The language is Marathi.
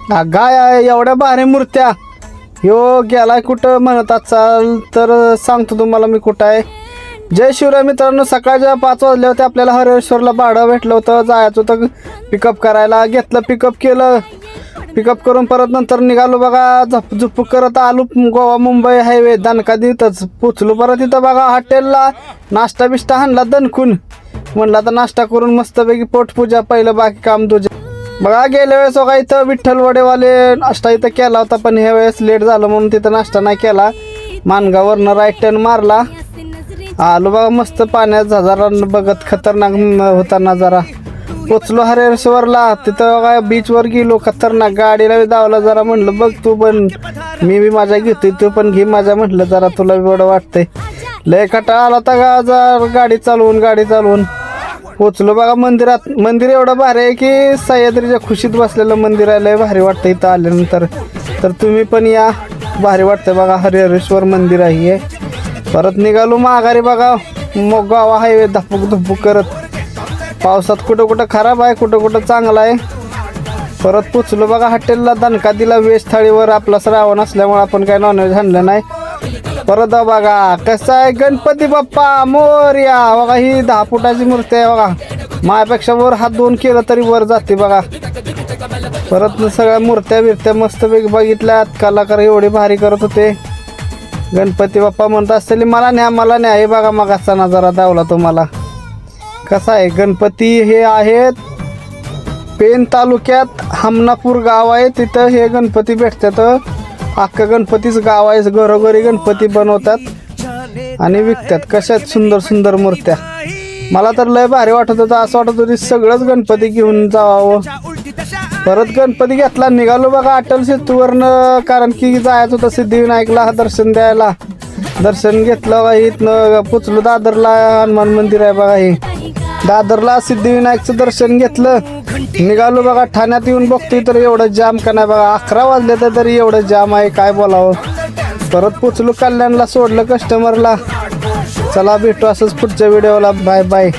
गाय एवढ्या भारी मूर्त्या ह्यो गेलाय कुठं म्हणतात चाल तर सांगतो तुम्हाला मी कुठं आहे. जय शिवराय मित्रांनो, सकाळच्या 5 वाजले होते. आपल्याला हरेश्वरला भाडं भेटलं होतं, जायचं होतं पिकअप करायला. घेतलं, पिकअप केलं. पिकअप करून परत नंतर निघालो बघा. झुप्पू करत आलो गोवा मुंबई हायवे दणकादीतच पोचलो. परत इथं बघा हॉटेलला नाश्ता बिष्टा आणला दणकून. म्हणलं आता नाश्ता करून मस्तपैकी पोटपूजा, पहिलं बाकी काम तुझे. बघा गेल्या वेळेस बघा इथं विठ्ठल वडेवाले नाश्ता इथं केला होता, पण ह्या वेळेस लेट झालं म्हणून तिथं नाश्ता नाही केला. मानगावरनं राईट टर्न मारला. आलो बघा मस्त पाण्यात जरा बघत खतरनाक होता नजारा. पोचलो हरेश्वरला. तिथं बघा बीचवर गेलो. खतरनाक गाडीला दावला जरा. म्हणलं बघ तू पण, मी बी माझ्या घेतोय, तू पण घे माझ्या. म्हटलं जरा तुला बी बरं वाटतंय. लय कटाळा आला होता गाडी चालवून पोचलो बघा मंदिरात. मंदिर एवढं भारी आहे की सह्याद्रीच्या खुशीत बसलेलं मंदिर आहे. लय भारी वाटतं इथं आल्यानंतर. तर तुम्ही पण या, भारी वाटतं बघा. हरेश्वर मंदिर आहे. परत निघालो माघारी बघा. मग गावा हायवे धपूक करत. पावसात कुठं खराब आहे, कुठं चांगला आहे. परत पोचलो बघा हॉटेलला. दणका दिला व्हेज थाळीवर. आपला श्रावण असल्यामुळे आपण काय नॉनव्हेज आणलं नाही. परत बघा कसं आहे गणपती बाप्पा मोरया. बघा ही 10 फुटाची मूर्ती आहे बघा. माझ्यापेक्षा वर हात 2 केलं तरी वर जाते बघा. परत सगळ्या मूर्त्या मस्तपैकी बघितल्यात. कलाकार एवढे भारी करत होते. गणपती बाप्पा म्हणत असतील मला न्या. हे बघा मगाचा नजारा दावला तुम्हाला. कसा आहे गणपती. हे आहेत पेन तालुक्यात हमनापूर गाव आहे. तिथं हे गणपती भेटतात. अख्खं गणपतीच गाव आहे. घरोघरी गणपती बनवतात आणि विकतात. कशात सुंदर मूर्त्या. मला तर लय भारी वाटत होतं. असं वाटत होतं सगळंच गणपती घेऊन जावं. परत गणपती घेतला. निघालो बघा अटल सेतूवरनं, कारण की जायचं होतं सिद्धिविनायकला दर्शन द्यायला. दर्शन घेतलं बघा. इथनं पोचलो दादरला. हनुमान मंदिर आहे बघा. हे दादरला सिद्धिविनायकचं दर्शन घेतलं. निघालो बघा. ठाण्यात येऊन बघतोय तर एवढं जाम का नाही बघा. 11 वाजले तर तरी एवढं जाम आहे, काय बोलावं. परत पोचलो कल्याणला. सोडलं कस्टमरला. चला भेटू असंच पुढच्या व्हिडिओला. Bye bye.